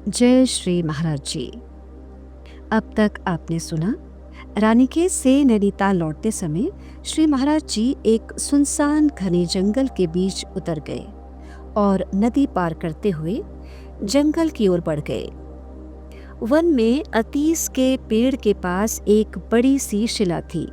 जय श्री महाराज जी। अब तक आपने सुना, रानीखेत से नैनीताल लौटते समय श्री महाराज जी एक सुनसान घने जंगल के बीच उतर गए और नदी पार करते हुए जंगल की ओर बढ़ गए। वन में अतीस के पेड़ के पास एक बड़ी सी शिला थी।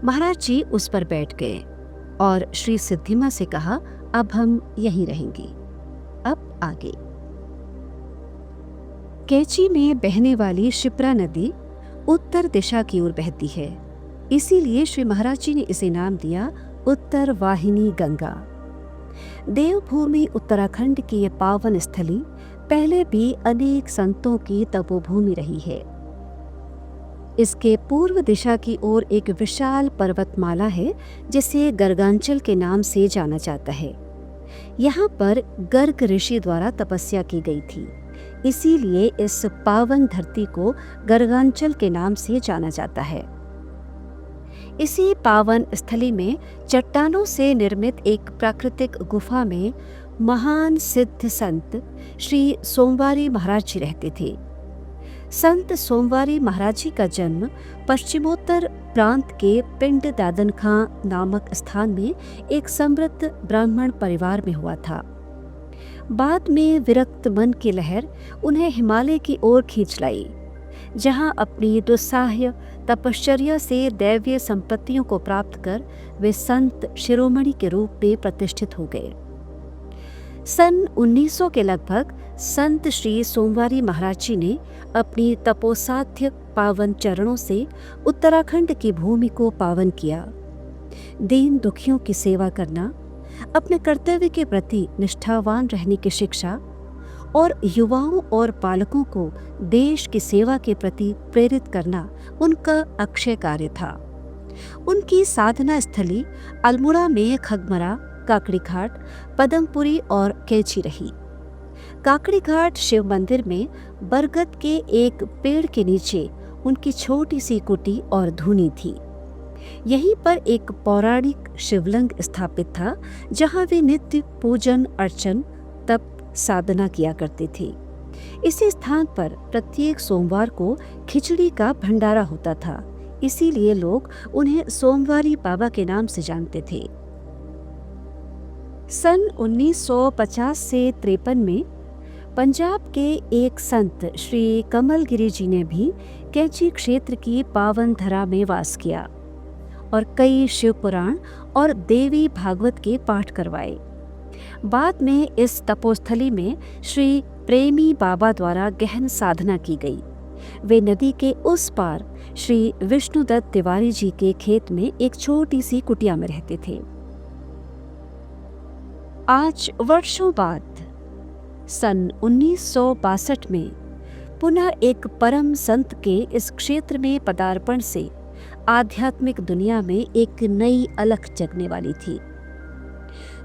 महाराज जी उस पर बैठ गए और श्री सिद्धिमा से कहा, अब हम यहीं रहेंगे। अब आगे। कैची में बहने वाली शिप्रा नदी उत्तर दिशा की ओर बहती है, इसीलिए श्री महाराज जी ने इसे नाम दिया उत्तर वाहिनी गंगा। देवभूमि उत्तराखंड की ये पावन स्थली पहले भी अनेक संतों की तपोभूमि रही है। इसके पूर्व दिशा की ओर एक विशाल पर्वतमाला है जिसे गर्गांचल के नाम से जाना जाता है। यहाँ पर गर्ग ऋषि द्वारा तपस्या की गई थी, इसीलिए इस पावन धरती को गर्गांचल के नाम से जाना जाता है। इसी पावन स्थली में चट्टानों से निर्मित एक प्राकृतिक गुफा में महान सिद्ध संत श्री सोमवारी महाराज जी रहते थे। संत सोमवारी महाराज जी का जन्म पश्चिमोत्तर प्रांत के पिंड दादन खां नामक स्थान में एक समृद्ध ब्राह्मण परिवार में हुआ था। बाद में विरक्त मन की लहर उन्हें हिमालय की ओर खींच लाई, जहां अपनी दुस्साह्य तपश्चर्या से दैवीय संपत्तियों को प्राप्त कर वे संत शिरोमणि के रूप में प्रतिष्ठित हो गए। सन 1900 के लगभग संत श्री सोमवारी महाराज जी ने अपनी तपोसाध्य पावन चरणों से उत्तराखंड की भूमि को पावन किया। दीन दुखियों की सेवा करना, अपने कर्तव्य के प्रति निष्ठावान रहने की शिक्षा और युवाओं और बालकों को देश की सेवा के प्रति प्रेरित करना उनका अक्षय कार्य था। उनकी साधना स्थली अल्मोड़ा में खगमरा, काकड़ी घाट, पदमपुरी और कैची रही। काकड़ी घाट शिव मंदिर में बरगद के एक पेड़ के नीचे उनकी छोटी सी कुटी और धूनी थी। यहीं पर एक पौराणिक शिवलिंग स्थापित था, जहां वे नित्य पूजन अर्चन तप साधना किया करते थे। इसी स्थान पर प्रत्येक सोमवार को खिचड़ी का भंडारा होता था, इसीलिए लोग उन्हें सोमवारी बाबा के नाम से जानते थे। सन 1950 से 53 में पंजाब के एक संत श्री कमलगिरी जी ने भी कैची क्षेत्र की पावन धरा में वास किया और कई शिव पुराण और देवी भागवत के पाठ करवाए। बाद में इस तपोस्थली में श्री प्रेमी बाबा द्वारा गहन साधना की गई। वे नदी के उस पार श्री विष्णुदत्त तिवारी जी के खेत में एक छोटी सी कुटिया में रहते थे। आज वर्षों बाद सन 1962 में पुनः एक परम संत के इस क्षेत्र में पदार्पण से आध्यात्मिक दुनिया में एक नई अलख जगने वाली थी।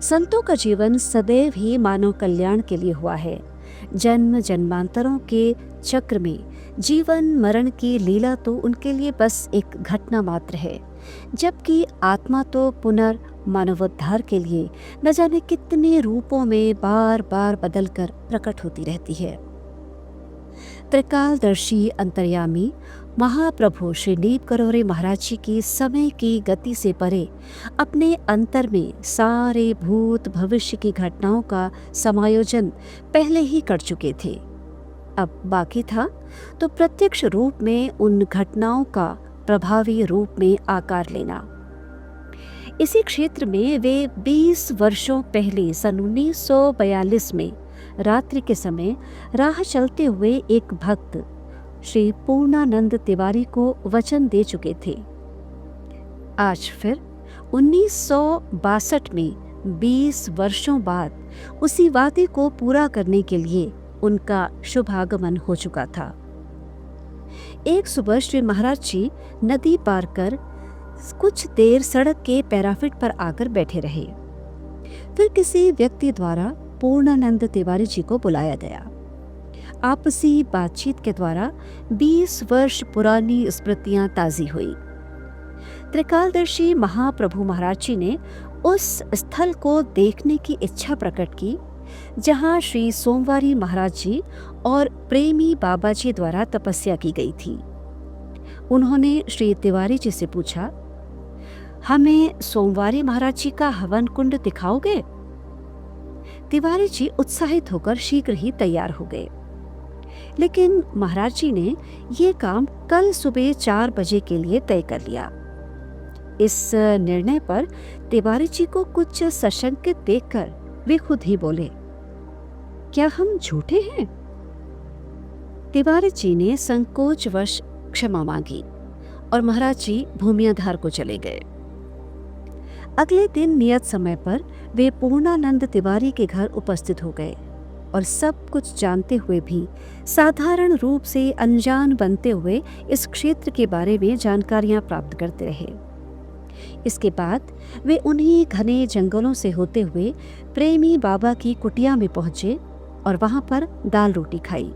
संतों का जीवन सदैव ही मानव कल्याण के लिए हुआ है। जन्म जन्मांतरों के चक्र में जीवन मरण की लीला तो उनके लिए बस एक घटना मात्र है, जबकि आत्मा तो पुनर्मानवोद्धार के लिए न जाने कितने रूपों में बार बार बदलकर प्रकट होती रहती है। त्रिकालदर्शी अंतर्यामी महाप्रभु श्री नीप करोरे महाराज जी की समय की गति से परे अपने अंतर में सारे भूत भविष्य की घटनाओं का समायोजन पहले ही कर चुके थे। अब बाकी था तो प्रत्यक्ष रूप में उन घटनाओं का प्रभावी रूप में आकार लेना। इसी क्षेत्र में वे 20 वर्षों पहले सन 1942 में रात्रि के समय राह चलते हुए एक भक्त श्री पूर्णानंद तिवारी को वचन दे चुके थे। आज फिर 1962 में 20 वर्षों बाद उसी वादे को पूरा करने के लिए उनका शुभागमन हो चुका था। एक सुबह श्री महाराज जी नदी पार कर कुछ देर सड़क के पैराफिट पर आकर बैठे रहे। फिर किसी व्यक्ति द्वारा पूर्णानंद तिवारी जी को बुलाया गया। आपसी बातचीत के द्वारा 20 वर्ष पुरानी स्मृतियां ताज़ी हुई। त्रिकालदर्शी महाप्रभु महाराज जी ने उस स्थल को देखने की इच्छा प्रकट की जहां श्री सोमवारी महाराज जी और प्रेमी बाबा जी द्वारा तपस्या की गई थी। उन्होंने श्री तिवारी जी से पूछा, हमें सोमवारी महाराज जी का हवन कुंड दिखाओगे? तिवारी जी उत्साहित होकर शीघ्र ही तैयार हो गए। लेकिन महाराज जी ने ये काम कल सुबह 4 बजे के लिए तय कर लिया। इस निर्णय पर तिवारी जी को कुछ सशंकित देखकर वे खुद ही बोले, क्या हम झूठे हैं? तिवारी जी ने संकोचवश क्षमा मांगी और महाराज जी भूमियाधार को चले गए। अगले दिन नियत समय पर वे पूर्णानंद तिवारी के घर उपस्थित हो गए और सब कुछ जानते हुए भी साधारण रूप से अनजान बनते हुए इस क्षेत्र के बारे में जानकारियां प्राप्त करते रहे। इसके बाद वे उन्हीं घने जंगलों से होते हुए प्रेमी बाबा की कुटिया में पहुंचे और वहां पर दाल रोटी खाई।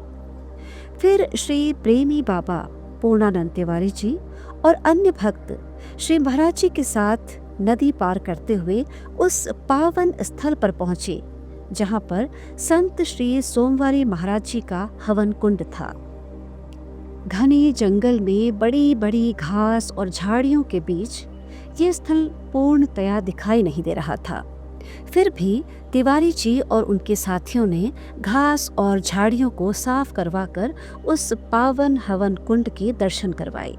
फिर श्री प्रेमी बाबा, पूर्णानंद तिवारी जी और अन्य भक्त श्री महाराज जी के साथ नदी पार करते हुए उस पावन स्थल पर पहुंचे जहां पर संत श्री सोमवारी महाराज जी का हवन कुंड था। घने जंगल में बड़ी बड़ी घास और झाड़ियों के बीच ये स्थल पूर्णतया दिखाई नहीं दे रहा था। फिर भी तिवारी जी और उनके साथियों ने घास और झाड़ियों को साफ करवाकर उस पावन हवन कुंड के दर्शन करवाए।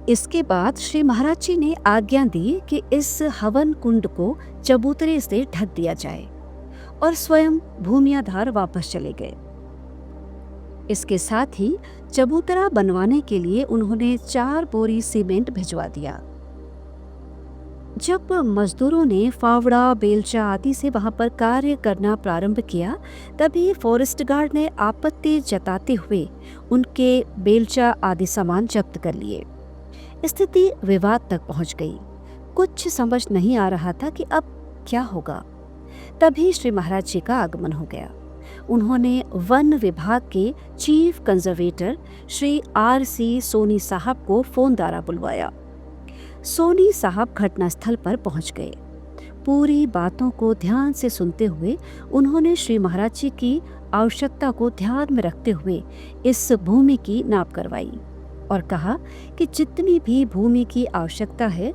इसके बाद श्री महाराज जी ने आज्ञा दी कि इस हवन कुंड को चबूतरे से ढक दिया जाए और स्वयं भूमियाधार वापस चले गए। इसके साथ ही चबूतरा बनवाने के लिए उन्होंने 4 बोरी सीमेंट भिजवा दिया। जब मजदूरों ने फावड़ा, बेलचा आदि से वहां पर कार्य करना प्रारंभ किया, तभी फॉरेस्ट गार्ड ने आपत्ति जताते हुए उनके बेलचा आदि सामान जब्त कर लिए। स्थिति विवाद तक पहुंच गई। कुछ समझ नहीं आ रहा था कि अब क्या होगा। तभी श्री महाराज जी का आगमन हो गया। उन्होंने वन विभाग के chief conservator Shri RC Soni साहब को फोन द्वारा बुलवाया। सोनी साहब घटनास्थल पर पहुंच गए। पूरी बातों को ध्यान से सुनते हुए उन्होंने श्री महाराज जी की आवश्यकता को ध्यान में रखते हुए इस भूमि की नाप करवाई और कहा कि जितनी भी भूमि की आवश्यकता है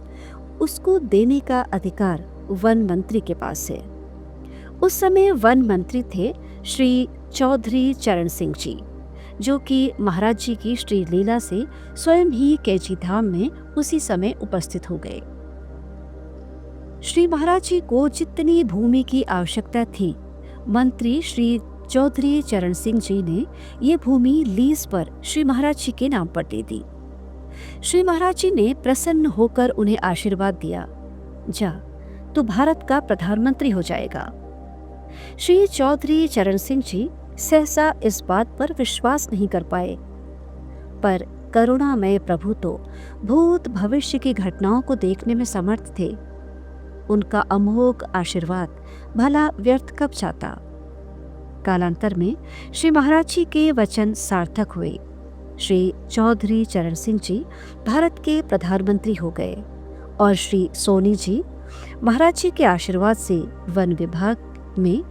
उसको देने का अधिकार वन मंत्री के पास है। उस समय वन मंत्री थे श्री चौधरी चरण सिंह जी, जो कि महाराज जी की श्री लीला से स्वयं ही कैची धाम में उसी समय उपस्थित हो गए। श्री महाराज जी को जितनी भूमि की आवश्यकता थी, मंत्री श्री चौधरी चरण सिंह जी ने ये भूमि लीज पर श्री महाराज जी के नाम पर दे दी। श्री महाराज जी ने प्रसन्न होकर उन्हें आशीर्वाद दिया, जा तू भारत का प्रधानमंत्री हो जाएगा। श्री चौधरी चरण सिंह जी सहसा इस बात पर विश्वास नहीं कर पाए, पर करुणामय प्रभु तो भूत भविष्य की घटनाओं को देखने में समर्थ थे। उनका अमोघ आशीर्वाद भला व्यर्थ कब जाता। कालांतर में श्री महाराज जी के वचन सार्थक हुए। श्री चौधरी चरण सिंह जी भारत के प्रधानमंत्री हो गए और श्री सोनी जी महाराज जी के आशीर्वाद से वन विभाग में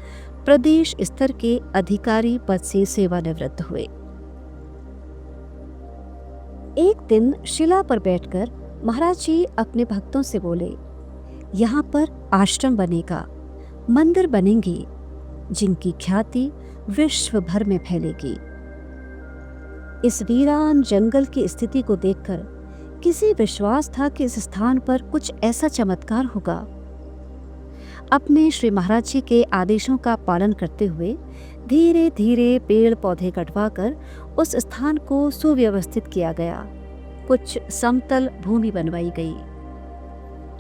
प्रदेश स्तर के अधिकारी पद से सेवानिवृत्त हुए। एक दिन शिला पर बैठकर महाराज जी अपने भक्तों से बोले, यहाँ पर आश्रम बनेगा, मंदिर बनेंगे जिनकी ख्याति विश्व भर में फैलेगी। इस वीरान जंगल की स्थिति को देखकर किसी विश्वास था कि इस स्थान पर कुछ ऐसा चमत्कार होगा। अपने श्री महाराज जी के आदेशों का पालन करते हुए धीरे धीरे पेड़ पौधे कटवाकर उस स्थान को सुव्यवस्थित किया गया। कुछ समतल भूमि बनवाई गई।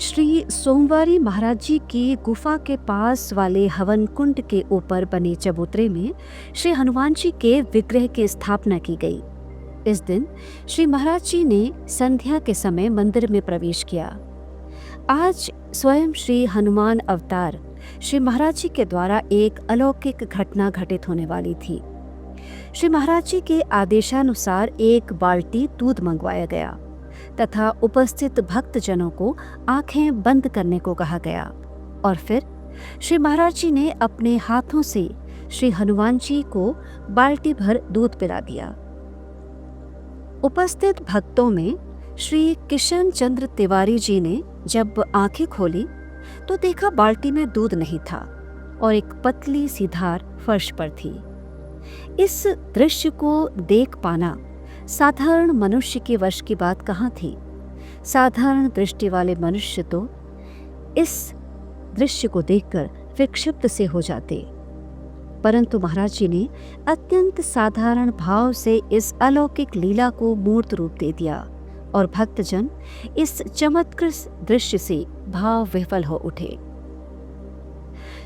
श्री सोमवारी महाराज जी की गुफा के पास वाले हवन कुंड के ऊपर बने चबूतरे में श्री हनुमान जी के विग्रह की स्थापना की गई। इस दिन श्री महाराज जी ने संध्या के समय मंदिर में प्रवेश किया। आज स्वयं श्री हनुमान अवतार श्री महाराज जी के द्वारा एक अलौकिक घटना घटित होने वाली थी। श्री महाराज जी के आदेशानुसार एक बाल्टी दूध मंगवाया गया तथा उपस्थित भक्तजनों को आंखें बंद करने को कहा गया और फिर श्री महाराज जी ने अपने हाथों से श्री हनुमान जी को बाल्टी भर दूध पिला दिया। उपस्थित भक्तों में श्री किशन चंद्र तिवारी जी ने जब आंखें खोली तो देखा बाल्टी में दूध नहीं था और एक पतली सी धार फर्श पर थी। इस दृश्य को देख पाना साधारण मनुष्य के वश की बात कहाँ थी। साधारण दृष्टि वाले मनुष्य तो इस दृश्य को देखकर विक्षिप्त से हो जाते, परंतु महाराज जी ने अत्यंत साधारण भाव से इस अलौकिक लीला को मूर्त रूप दे दिया और भक्तजन इस चमत्कृत दृश्य से भाव विह्वल हो उठे।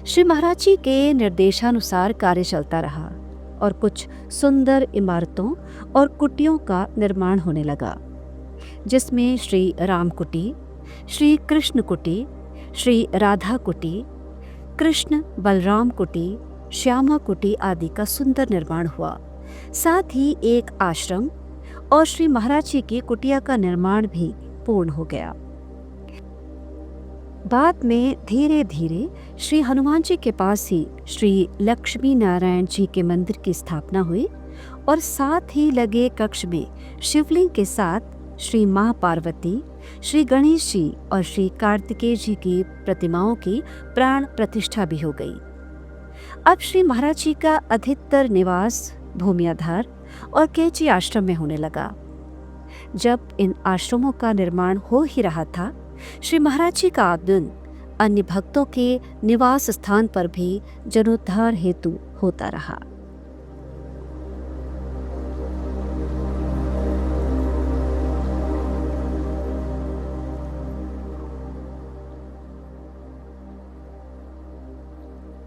श्री महाराज जी के निर्देशानुसार कार्य चलता रहा और कुछ सुंदर इमारतों और कुटियों का निर्माण होने लगा, जिसमें श्री राम कुटी, श्री कृष्ण कुटी, श्री राधा कुटी, कृष्ण बलराम कुटी, श्यामा कुटी आदि का सुंदर निर्माण हुआ। साथ ही एक आश्रम और श्री महाराज जी की कुटिया का निर्माण भी पूर्ण हो गया। बाद में धीरे धीरे श्री हनुमान जी के पास ही श्री लक्ष्मी नारायण जी के मंदिर की स्थापना हुई और साथ ही लगे कक्ष में शिवलिंग के साथ श्री माँ पार्वती, श्री गणेश जी और श्री कार्तिकेय जी की प्रतिमाओं की प्राण प्रतिष्ठा भी हो गई। अब श्री महाराज जी का अधिकतर निवास भूमियाधार और कैची आश्रम में होने लगा। जब इन आश्रमों का निर्माण हो ही रहा था, श्री महाराज जी का आगमन अन्य भक्तों के निवास स्थान पर भी जनोद्धार हेतु होता रहा।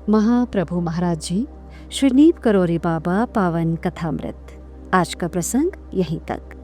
महाप्रभु महाराज जी, श्री नीप करो रे बाबा पावन कथामृत। आज का प्रसंग यहीं तक।